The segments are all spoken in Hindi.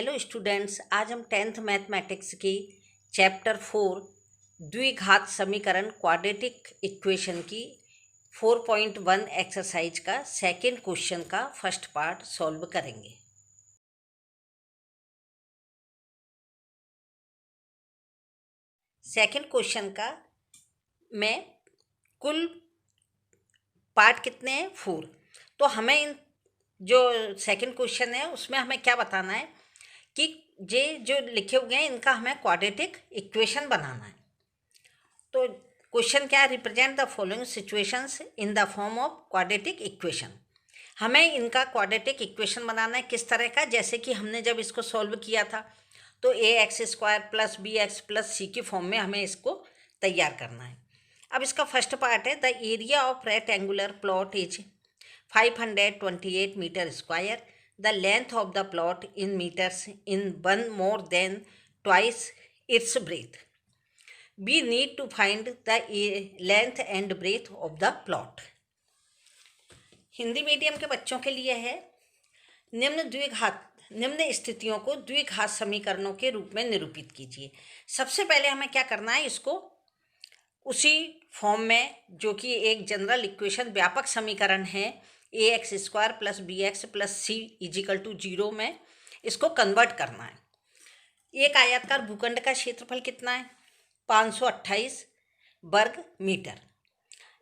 हेलो स्टूडेंट्स, आज हम 10th मैथमेटिक्स की चैप्टर 4 द्विघात समीकरण क्वाड्रेटिक इक्वेशन की 4.1 एक्सरसाइज का सेकेंड क्वेश्चन का फर्स्ट पार्ट सॉल्व करेंगे। सेकेंड क्वेश्चन का में कुल पार्ट कितने हैं? 4। तो हमें इन जो सेकेंड क्वेश्चन है उसमें हमें क्या बताना है कि ये जो लिखे हुए हैं इनका हमें क्वाड्रेटिक इक्वेशन बनाना है। तो क्वेश्चन क्या है? Represent the following situations in the form of quadratic equation. हमें इनका क्वाड्रेटिक इक्वेशन बनाना है किस तरह का, जैसे कि हमने जब इसको सॉल्व किया था तो ax² + bx + c की फॉर्म में हमें इसको तैयार करना है। अब इसका फर्स्ट पार्ट है, the area of rectangular plot is 528 metre square, the length of the plot in metres in 1 more than twice its breadth. We need to find the length and breadth of the plot. Hindi medium के बच्चों के लिए है, निम्न स्थितियों को द्विघात समीकरणों के रूप में निरूपित कीजिए। सबसे पहले हमें क्या करना है, इसको उसी फॉर्म में जो कि एक जनरल इक्वेशन व्यापक समीकरण है ax² + bx + c = 0 में इसको कन्वर्ट करना है। एक आयताकार भूखंड का क्षेत्रफल कितना है? 528 वर्ग मीटर।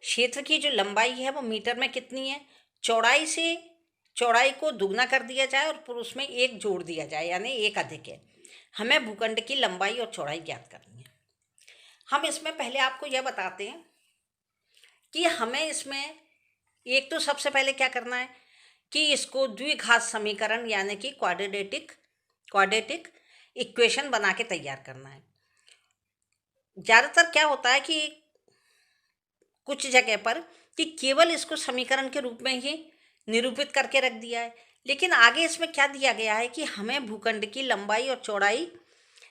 क्षेत्र की जो लंबाई है वो मीटर में कितनी है? चौड़ाई को दुगना कर दिया जाए और फिर उसमें एक जोड़ दिया जाए, यानी एक अधिक है। हमें भूखंड की लंबाई और चौड़ाई ज्ञात करनी है। हम इसमें पहले आपको यह बताते हैं कि हमें इसमें एक तो सबसे पहले क्या करना है कि इसको द्विघात समीकरण यानी कि क्वाड्रेटिक इक्वेशन बना के तैयार करना है। ज़्यादातर क्या होता है कि कुछ जगह पर कि केवल इसको समीकरण के रूप में ही निरूपित करके रख दिया है, लेकिन आगे इसमें क्या दिया गया है कि हमें भूखंड की लंबाई और चौड़ाई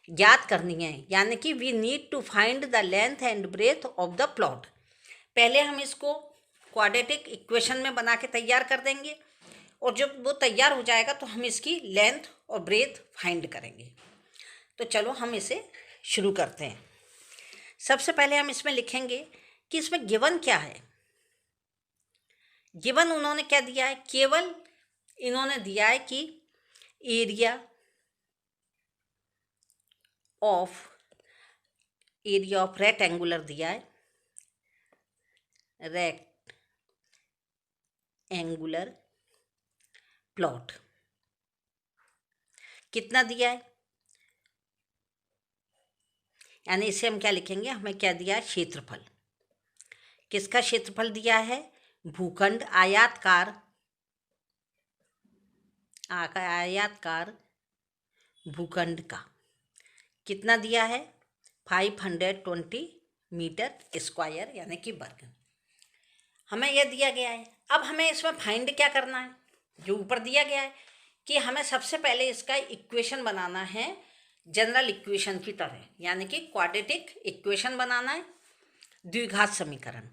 ज्ञात करनी है, यानी कि we need to find the length and breadth of the plot. पहले हम इसको क्वाड्रेटिक इक्वेशन में बना के तैयार कर देंगे और जब वो तैयार हो जाएगा तो हम इसकी लेंथ और ब्रेथ फाइंड करेंगे। तो चलो हम इसे शुरू करते हैं। सबसे पहले हम इसमें लिखेंगे कि इसमें गिवन क्या है। गिवन उन्होंने क्या दिया है? केवल इन्होंने दिया है कि एरिया ऑफ रेक्टेंगुलर दिया है, रेक्टेंगुलर प्लॉट कितना दिया है, यानी इसे हम क्या लिखेंगे? हमें क्या दिया है? क्षेत्रफल। किसका क्षेत्रफल दिया है? भूखंड आयताकार भूखंड का कितना दिया है? 520 मीटर स्क्वायर यानी कि वर्ग। हमें यह दिया गया है। अब हमें इसमें फाइंड क्या करना है? जो ऊपर दिया गया है कि हमें सबसे पहले इसका इक्वेशन बनाना है जनरल इक्वेशन की तरह, यानी कि क्वाड्रेटिक इक्वेशन बनाना है, द्विघात समीकरण।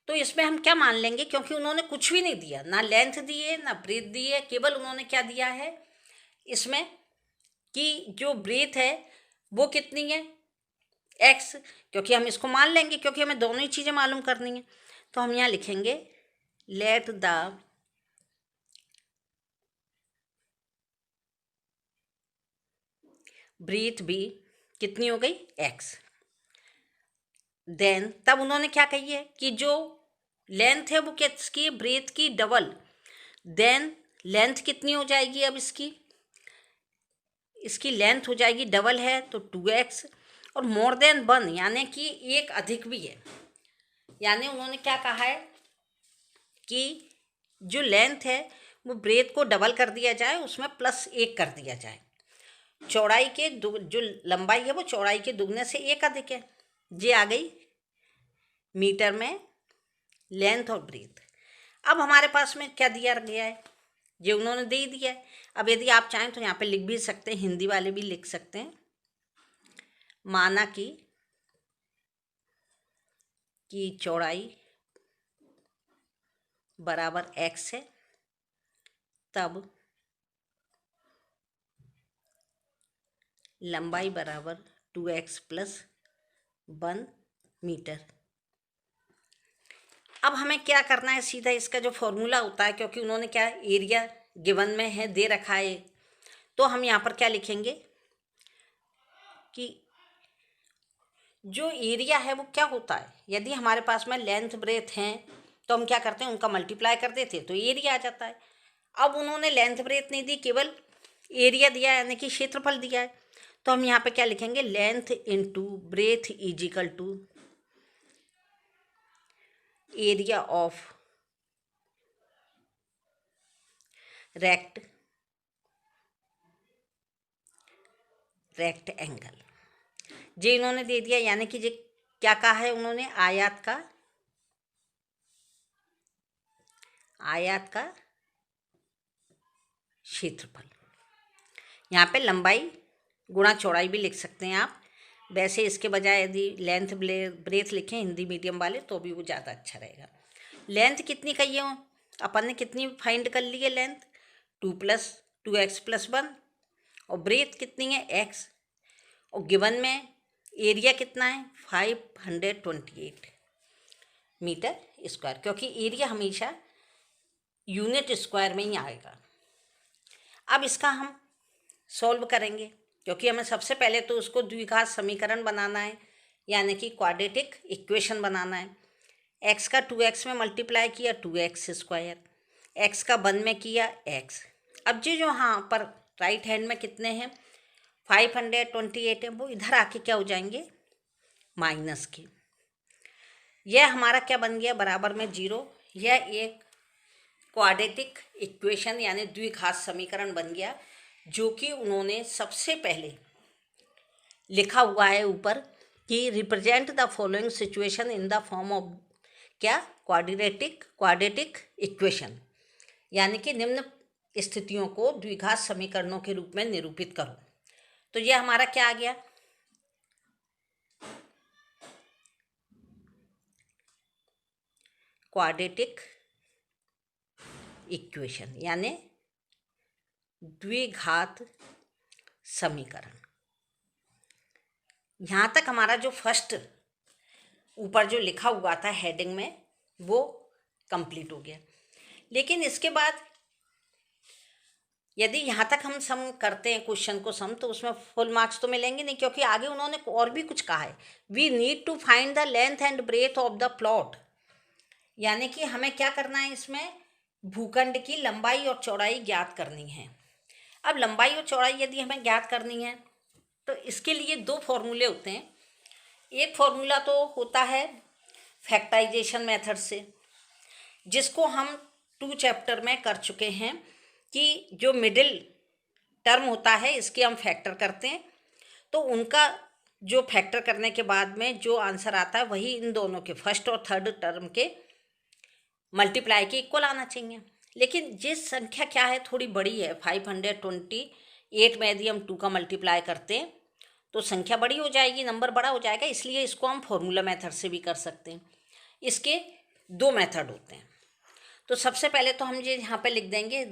तो इसमें हम क्या मान लेंगे, क्योंकि उन्होंने कुछ भी नहीं दिया, ना लेंथ दी है ना ब्रेथ दी है, केवल उन्होंने क्या दिया है इसमें कि जो ब्रेथ है वो कितनी है? x, क्योंकि हम इसको मान लेंगे क्योंकि हमें दोनों ही चीज़ें मालूम करनी है। तो हम यहाँ लिखेंगे लेट द ब्रेथ भी कितनी हो गई? x। देन तब उन्होंने क्या कही है कि जो लेंथ है वो किसकी? ब्रेथ की डबल। देन लेंथ कितनी हो जाएगी? अब इसकी लेंथ हो जाएगी डबल है तो 2x, और मोर देन 1 यानी कि एक अधिक भी है। यानी उन्होंने क्या कहा है कि जो लेंथ है वो ब्रेथ को डबल कर दिया जाए, उसमें +1 कर दिया जाए। चौड़ाई के जो लंबाई है वो चौड़ाई के दुगने से एक अधिक है। ये आ गई मीटर में लेंथ और ब्रेथ। अब हमारे पास में क्या दिया गया है? ये उन्होंने दे दिया है। अब यदि आप चाहें तो यहाँ पे लिख भी सकते हैं, हिंदी वाले भी लिख सकते हैं। माना कि चौड़ाई बराबर x है, तब लंबाई बराबर 2x प्लस 1 मीटर। अब हमें क्या करना है, सीधा इसका जो फॉर्मूला होता है, क्योंकि उन्होंने क्या एरिया गिवन में है, दे रखा है, तो हम यहाँ पर क्या लिखेंगे कि जो एरिया है वो क्या होता है, यदि हमारे पास में लेंथ ब्रेथ हैं तो हम क्या करते हैं, उनका मल्टीप्लाई कर देते हैं तो एरिया आ जाता है। अब उन्होंने लेंथ ब्रेथ नहीं दी, केवल एरिया दिया है, यानी कि क्षेत्रफल दिया है, तो हम यहाँ पे क्या लिखेंगे, length into breadth is equal to area of rectangle. जे इन्होंने दे दिया, यानी कि जे क्या कहा है उन्होंने, आयत का क्षेत्रफल। यहाँ पे लंबाई गुणा चौड़ाई भी लिख सकते हैं आप, वैसे इसके बजाय यदि लेंथ ब्रेथ लिखें हिंदी मीडियम वाले तो भी वो ज़्यादा अच्छा रहेगा। लेंथ कितनी कही है अपन ने, कितनी फाइंड कर ली है लेंथ, 2x प्लस 1, और ब्रेथ कितनी है x, और गिवन में एरिया कितना है 528 मीटर स्क्वायर, क्योंकि एरिया हमेशा यूनिट स्क्वायर में ही आएगा। अब इसका हम सॉल्व करेंगे, क्योंकि हमें सबसे पहले तो उसको द्विघात समीकरण बनाना है, यानी कि क्वाड्रेटिक इक्वेशन बनाना है। x का 2x में मल्टीप्लाई किया 2x स्क्वायर, x का 1 में किया x। अब जो यहाँ पर राइट हैंड में कितने हैं 528 है, वो इधर आके क्या हो जाएंगे, माइनस के। यह हमारा क्या बन गया, बराबर में 0। यह एक क्वाड्रेटिक इक्वेशन यानी द्विघात समीकरण बन गया, जो कि उन्होंने सबसे पहले लिखा हुआ है ऊपर कि represent the following situation in the form of क्या, क्वाड्रेटिक इक्वेशन, यानी कि निम्न स्थितियों को द्विघात समीकरणों के रूप में निरूपित करो। तो यह हमारा क्या आ गया, क्वाड्रेटिक इक्वेशन यानी द्विघात समीकरण। यहाँ तक हमारा जो फर्स्ट ऊपर जो लिखा हुआ था हेडिंग में वो कंप्लीट हो गया। लेकिन इसके बाद यदि यहाँ तक हम सम करते हैं क्वेश्चन को सम, तो उसमें फुल मार्क्स तो मिलेंगे नहीं, क्योंकि आगे उन्होंने और भी कुछ कहा है, we need to find the length and breadth of the plot, यानी कि हमें क्या करना है, इसमें भूखंड की लंबाई और चौड़ाई ज्ञात करनी है। अब लंबाई और चौड़ाई यदि हमें ज्ञात करनी है तो इसके लिए दो फॉर्मूले होते हैं। एक फॉर्मूला तो होता है फैक्टराइजेशन मेथड से, जिसको हम 2 चैप्टर में कर चुके हैं, कि जो मिडिल टर्म होता है इसके हम फैक्टर करते हैं, तो उनका जो फैक्टर करने के बाद में जो आंसर आता है वही इन दोनों के फर्स्ट और थर्ड टर्म के मल्टीप्लाई के इक्वल आना चाहिए। लेकिन जिस संख्या क्या है थोड़ी बड़ी है, 528 में यदि हम 2 का मल्टीप्लाई करते हैं तो संख्या बड़ी हो जाएगी, नंबर बड़ा हो जाएगा, इसलिए इसको हम फॉर्मूला मेथड से भी कर सकते हैं। इसके 2 मेथड होते हैं। तो सबसे पहले तो हम ये यहाँ पे लिख देंगे,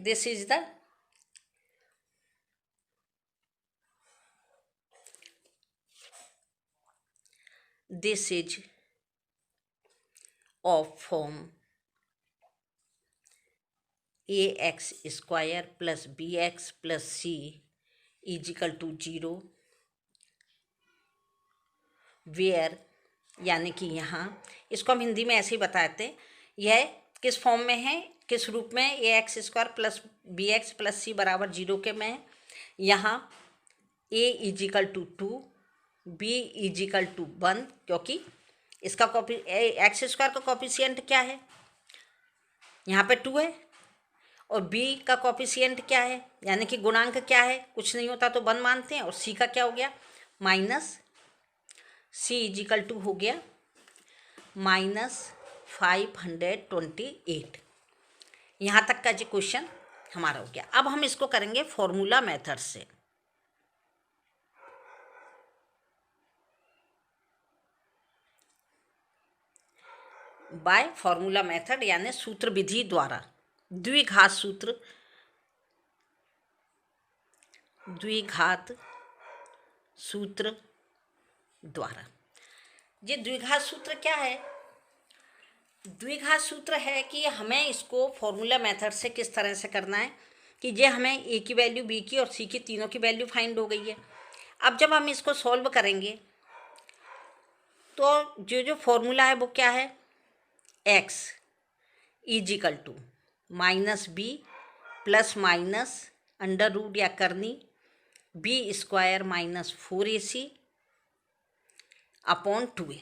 this is of form ax square plus bx plus c is equal to 0, where, यानी कि यहाँ इसको हम हिंदी में ऐसे ही बताते हैं, यह किस फॉर्म में है, किस रूप में, ax square plus bx plus c बराबर 0 के में है। यहाँ a is equal to 2, b is equal to 1, क्योंकि इसका एक्स स्क्वायर का कॉफिशिएंट क्या है, यहाँ पे 2 है, और b का कॉफिशिएंट क्या है, यानी कि गुणांक क्या है, कुछ नहीं होता तो 1 मानते हैं, और c का क्या हो गया, minus c is equal to हो गया -528। यहाँ तक का जो क्वेश्चन हमारा हो गया। अब हम इसको करेंगे फॉर्मूला मेथड से। बाय फॉर्मूला मेथड यानी सूत्र विधि द्वारा, द्विघात सूत्र द्वारा। ये द्विघात सूत्र क्या है? द्विघात सूत्र है कि हमें इसको फॉर्मूला मेथड से किस तरह से करना है कि ये हमें ए की वैल्यू, बी की और सी की तीनों की वैल्यू फाइंड हो गई है। अब जब हम इसको सॉल्व करेंगे तो जो फॉर्मूला है वो क्या है? X is equal to minus b plus minus under root या करनी B square minus 4ac upon 2a।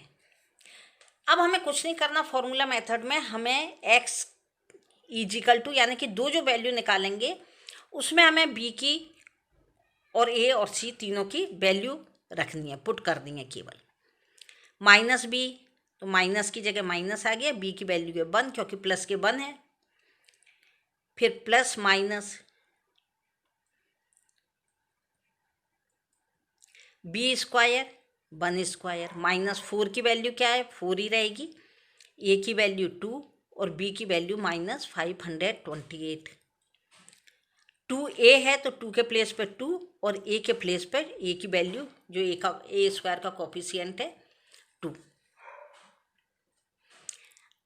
अब हमें कुछ नहीं करना फॉर्मूला मेथड में, हमें एक्स इजिकल टू यानी कि दो जो वैल्यू निकालेंगे उसमें हमें बी की और ए और सी तीनों की वैल्यू रखनी है, पुट करनी है केवल। माइनस बी तो माइनस की जगह माइनस आ गया, बी की वैल्यू है 1 क्योंकि प्लस के 1 है। फिर plus minus b square 1 square minus 4 की वैल्यू क्या है? 4 ही रहेगी। ए की वैल्यू 2 और बी की वैल्यू माइनस 528। 2a है तो 2 के प्लेस पे 2 और a के प्लेस पे a की वैल्यू जो ए स्क्वायर का कोफिशिएंट है 2।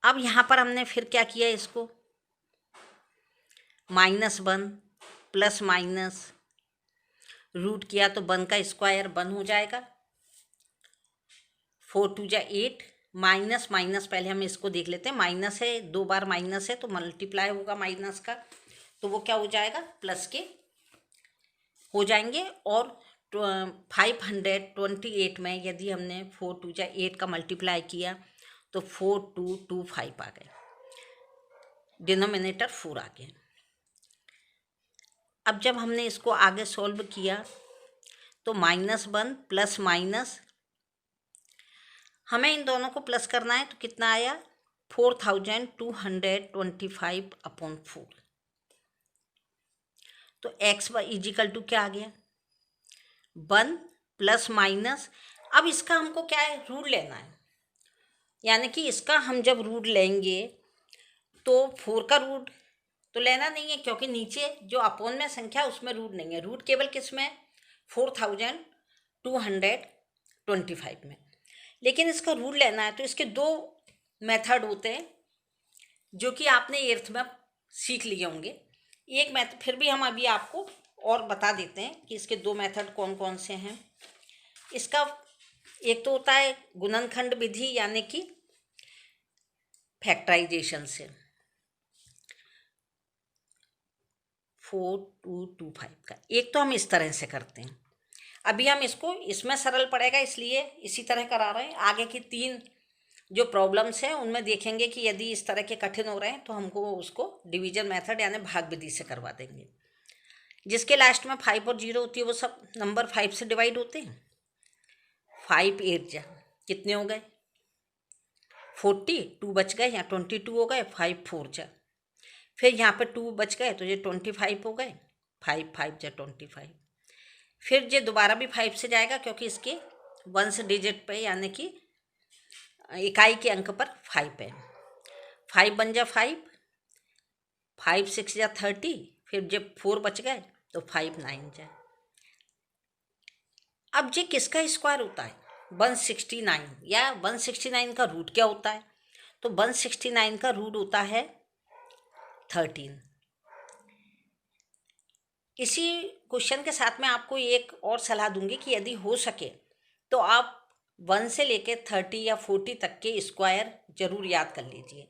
अब यहाँ पर हमने फिर क्या किया, इसको -1 प्लस माइनस रूट किया तो 1 का स्क्वायर 1 हो जाएगा। 4 2 जा 8 माइनस माइनस पहले हम इसको देख लेते हैं। माइनस है, 2 बार माइनस है तो मल्टीप्लाई होगा माइनस का, तो वो क्या हो जाएगा? प्लस के हो जाएंगे। और 528 में यदि हमने 4 2 जा 8 का मल्टीप्लाई किया तो 4225 आ गए, डिनोमिनेटर 4 आ गया। अब जब हमने इसको आगे सॉल्व किया तो -1 प्लस माइनस, हमें इन दोनों को प्लस करना है तो कितना आया? 4225 अपॉन 4। तो एक्स इजिकल टू क्या आ गया? 1 प्लस माइनस। अब इसका हमको क्या है? रूट लेना है, यानी कि इसका हम जब रूट लेंगे तो 4 का रूट तो लेना नहीं है क्योंकि नीचे जो अपोन में संख्या उसमें रूट नहीं है। रूट केवल किस में? 4225 में। लेकिन इसका रूट लेना है तो इसके दो मेथड होते हैं जो कि आपने 8th में सीख लिए होंगे। एक मेथड फिर भी हम अभी आपको और बता देते हैं कि इसके दो मेथड कौन कौन से हैं। इसका एक तो होता है गुणनखंड विधि यानी कि फैक्टराइजेशन से 4225 का। एक तो हम इस तरह से करते हैं, अभी हम इसको इसमें सरल पड़ेगा इसलिए इसी तरह करा रहे हैं। आगे की 3 जो प्रॉब्लम्स हैं उनमें देखेंगे कि यदि इस तरह के कठिन हो रहे हैं तो हमको उसको डिवीजन मेथड यानी भाग विधि से करवा देंगे। जिसके लास्ट में 5 और 0 होती है वो सब नंबर 5 से डिवाइड होते हैं। 5 8 जा कितने हो गए? 40, 2 बच गए, यहाँ 22 हो गए। 5 4 जा, फिर यहाँ पे 2 बच गए तो ये 25 हो गए। 5 5 जा 25। फिर ये दोबारा भी 5 से जाएगा क्योंकि इसके 1 डिजिट पे यानी कि इकाई के अंक पर 5 है। 5 बन जा 5, 5 6 जा 30, फिर जब 4 बच गए तो 5 9 जा। अब ये किसका स्क्वायर होता है? 169, या 169 का रूट क्या होता है? तो 169 का रूट होता है 13। इसी क्वेश्चन के साथ में आपको एक और सलाह दूंगी कि यदि हो सके तो आप 1 से लेके 30 या 40 तक के स्क्वायर जरूर याद कर लीजिए।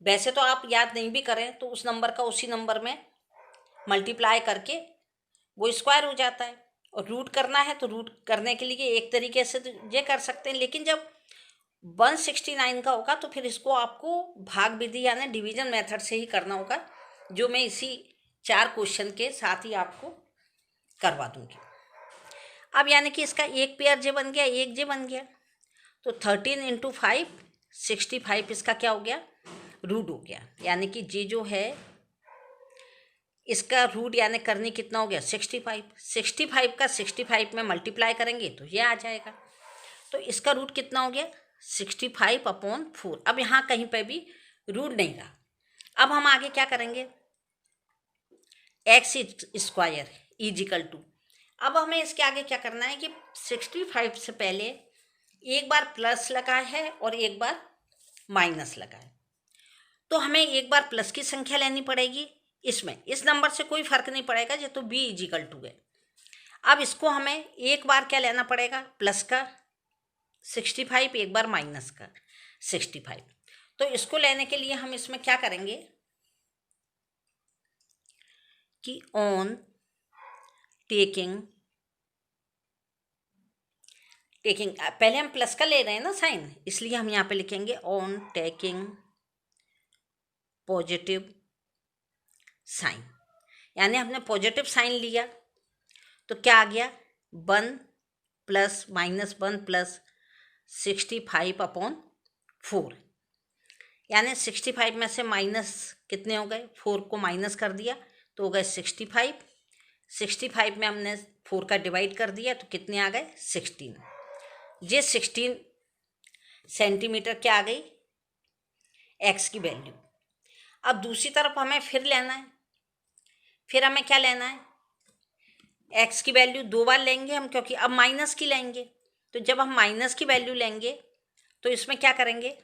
वैसे तो आप याद नहीं भी करें तो उस नंबर का उसी नंबर में मल्टीप्लाई करके वो स्क्वायर हो जाता है। और रूट करना है तो रूट करने के लिए एक तरीके से तो ये कर सकते हैं, लेकिन जब 169 का होगा तो फिर इसको आपको भाग विधि यानी डिवीजन मेथड से ही करना होगा, जो मैं इसी 4 क्वेश्चन के साथ ही आपको करवा दूंगी। अब यानी कि इसका एक पेयर जे बन गया, एक जे बन गया, तो 13 × 5 65 इसका क्या हो गया? रूट हो गया। यानी कि जे जो है इसका रूट यानी करनी कितना हो गया? 65। 65 का 65 में मल्टीप्लाई करेंगे तो ये आ जाएगा। तो इसका रूट कितना हो गया? 65 अपॉन 4। अब यहाँ कहीं पे भी रूट नहीं रहा। अब हम आगे क्या करेंगे? एक्स स्क्वायर इजिकल टू, अब हमें इसके आगे क्या करना है कि 65 से पहले एक बार प्लस लगा है और एक बार माइनस लगा है, तो हमें एक बार प्लस की संख्या लेनी पड़ेगी। इसमें इस नंबर से कोई फर्क नहीं पड़ेगा, जो तो b इजिकल टू है। अब इसको हमें एक बार क्या लेना पड़ेगा, प्लस का 65, एक बार माइनस का 65। तो इसको लेने के लिए हम इसमें क्या करेंगे कि ऑन टेकिंग पहले हम प्लस का ले रहे हैं ना साइन, इसलिए हम यहाँ पे लिखेंगे ऑन टेकिंग पॉजिटिव साइन, यानी हमने पॉजिटिव साइन लिया तो क्या आ गया 1 प्लस माइनस 1 प्लस 65/4, यानी 65 में से माइनस कितने हो गए, 4 को माइनस कर दिया तो हो गए 65 में हमने 4 का डिवाइड कर दिया तो कितने आ गए 16। ये 16 सेंटीमीटर क्या आ गई, एक्स की वैल्यू। अब दूसरी तरफ हमें फिर लेना है, फिर हमें क्या लेना है, एक्स की वैल्यू 2 बार लेंगे हम, क्योंकि अब माइनस की लेंगे। तो जब हम माइनस की वैल्यू लेंगे तो इसमें क्या करेंगे,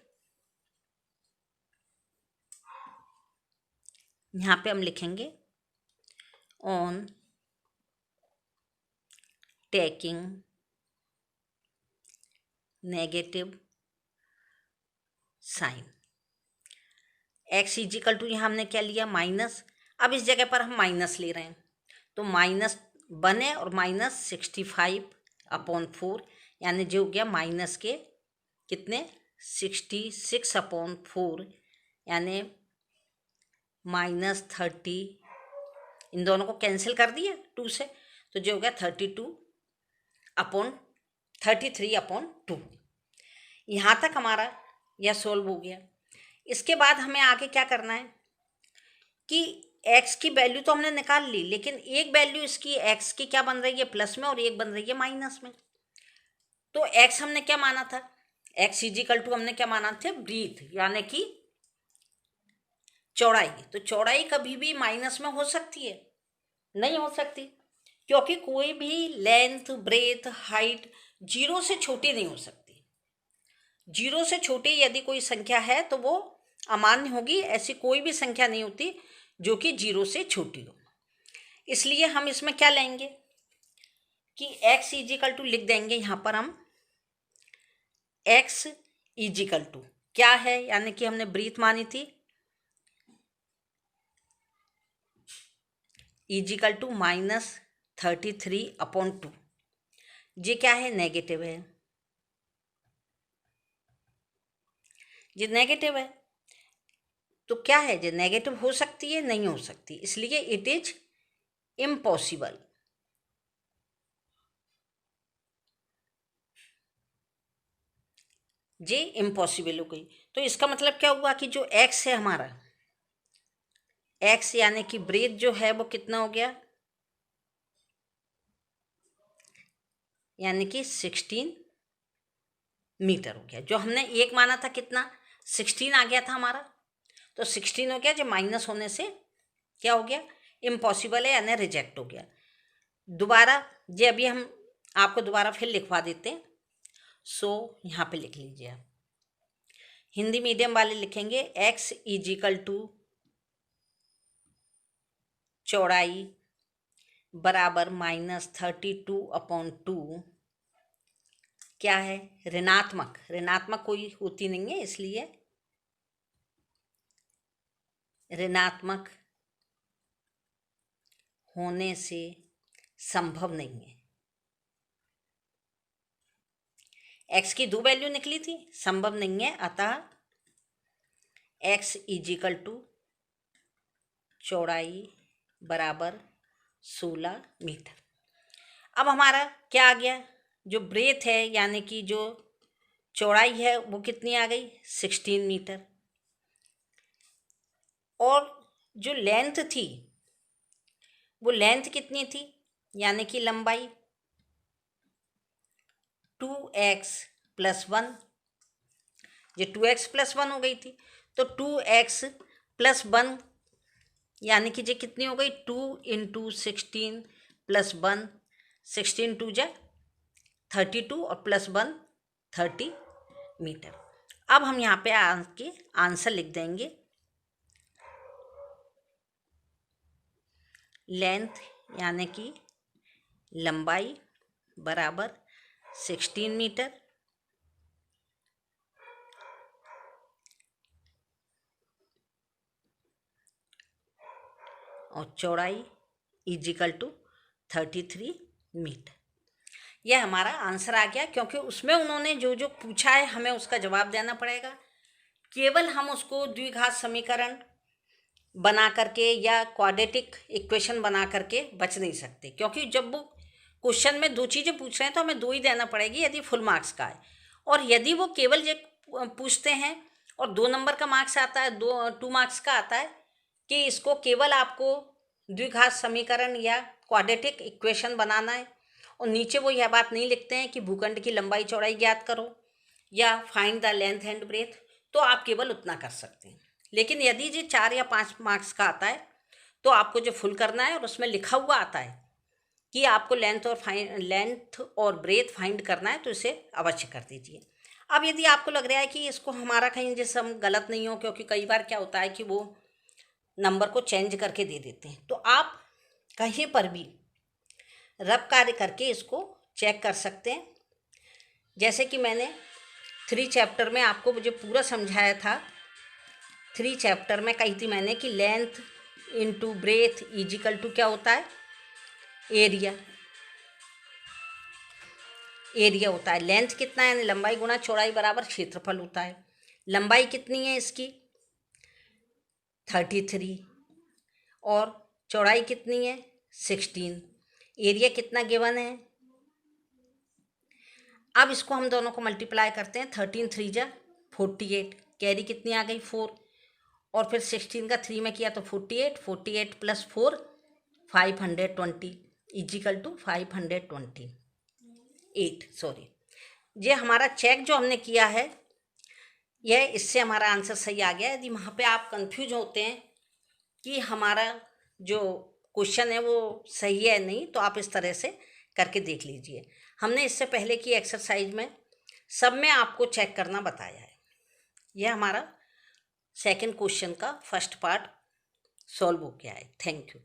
यहाँ पे हम लिखेंगे on taking negative sign, x is equal to यहाँ हमने क्या लिया माइनस। अब इस जगह पर हम माइनस ले रहे हैं तो -1 है और -65/4, यानी जो हो गया माइनस के कितने 66/4, यानी -30। इन दोनों को कैंसिल कर दिया 2 से, तो जो हो गया 33/2। यहाँ तक हमारा यह सोल्व हो गया। इसके बाद हमें आगे क्या करना है कि x की वैल्यू तो हमने निकाल ली, लेकिन एक वैल्यू इसकी x की क्या बन रही है प्लस में और एक बन रही है माइनस में। तो x हमने क्या माना था, x इजिकल टू हमने क्या माना था ब्रीथ, यानी कि चौड़ाई। तो चौड़ाई कभी भी माइनस में हो सकती है, नहीं हो सकती, क्योंकि कोई भी लेंथ ब्रेथ हाइट 0 से छोटी नहीं हो सकती। 0 से छोटी यदि कोई संख्या है तो वो अमान्य होगी, ऐसी कोई भी संख्या नहीं होती जो कि 0 से छोटी हो। इसलिए हम इसमें क्या लेंगे कि x इजिकल टू लिख देंगे, यहाँ पर हम x इजिकल टू क्या है, यानी कि हमने ब्रीथ मानी थी, इजिकल टू -33/2। ये क्या है, नेगेटिव है, ये नेगेटिव है। तो क्या है, ये नेगेटिव हो सकती है, नहीं हो सकती, इसलिए इट इज इम्पॉसिबल। ये इम्पॉसिबल हो गई। तो इसका मतलब क्या हुआ कि जो x है हमारा, x यानी कि ब्रेथ जो है वो कितना हो गया, यानी कि 16 मीटर हो गया। जो हमने एक माना था कितना 16 आ गया था हमारा, तो 16 हो गया, जो माइनस होने से क्या हो गया इम्पॉसिबल है, यानी रिजेक्ट हो गया। दोबारा ये अभी हम आपको दोबारा फिर लिखवा देते हैं। सो यहाँ पे लिख लीजिए आप, हिंदी मीडियम वाले लिखेंगे x इजिकल टू चौड़ाई बराबर -32/2 क्या है, ऋणात्मक कोई होती नहीं है, इसलिए ऋणात्मक होने से संभव नहीं है। x की 2 वैल्यू निकली थी, संभव नहीं है, अतः x इजिकल टू चौड़ाई बराबर 16 मीटर। अब हमारा क्या आ गया, जो ब्रेथ है यानी कि जो चौड़ाई है वो कितनी आ गई 16 मीटर, और जो लेंथ थी वो लेंथ कितनी थी, यानी कि लंबाई 2x + 1, ये 2x + 1 हो गई थी। तो 2x + 1 यानी कि ये कितनी हो गई 2 × 16 + 1 16 टू जा 32 और +1 30 मीटर। अब हम यहाँ पे आके आंसर लिख देंगे। लेंथ यानी कि लंबाई बराबर 16 मीटर और चौड़ाई इजिकल टू 33 मीटर। यह हमारा आंसर आ गया, क्योंकि उसमें उन्होंने जो जो पूछा है हमें उसका जवाब देना पड़ेगा। केवल हम उसको द्विघात समीकरण बना करके या क्वाड्रेटिक इक्वेशन बना करके बच नहीं सकते, क्योंकि जब वो क्वेश्चन में दो चीज़ें पूछ रहे हैं तो हमें दो ही देना पड़ेगी यदि फुल मार्क्स का है। और यदि वो केवल ये पूछते हैं और 2 नंबर का मार्क्स आता है, 2 मार्क्स का आता है कि इसको केवल आपको द्विघात समीकरण या क्वाड्रेटिक इक्वेशन बनाना है, और नीचे वो यह बात नहीं लिखते हैं कि भूखंड की लंबाई चौड़ाई ज्ञात करो या find the length and breadth, तो आप केवल उतना कर सकते हैं। लेकिन यदि ये 4 या 5 मार्क्स का आता है तो आपको जो फुल करना है और उसमें लिखा हुआ आता है कि आपको लेंथ और ब्रेथ फाइंड करना है, तो इसे अवश्य कर दीजिए। अब यदि आपको लग रहा है कि इसको हमारा कहीं जैसे हम गलत नहीं हो, क्योंकि कई बार क्या होता है कि वो नंबर को चेंज करके दे देते हैं, तो आप कहीं पर भी रफ कार्य करके इसको चेक कर सकते हैं। जैसे कि मैंने 3 चैप्टर में आपको मुझे पूरा समझाया था। 3 चैप्टर में कही थी मैंने कि length into breadth is equal to क्या होता है, एरिया। एरिया होता है लेंथ कितना है, लंबाई गुणा चौड़ाई बराबर क्षेत्रफल होता है। लंबाई कितनी है इसकी 33 और चौड़ाई कितनी है 16। एरिया कितना गिवन है। अब इसको हम दोनों को मल्टीप्लाई करते हैं। 13 3 जा 48, कैरी कितनी आ गई 4, और फिर 16 का 3 में किया तो 48, 48 + 4 520 इजिकल टू 528। सॉरी, ये हमारा चेक जो हमने किया है यह इससे हमारा आंसर सही आ गया। यदि वहाँ पे आप कंफ्यूज होते हैं कि हमारा जो क्वेश्चन है वो सही है नहीं, तो आप इस तरह से करके देख लीजिए। हमने इससे पहले की एक्सरसाइज में सब में आपको चेक करना बताया है। यह हमारा सेकंड क्वेश्चन का फर्स्ट पार्ट सॉल्व हो गया है। Thank you.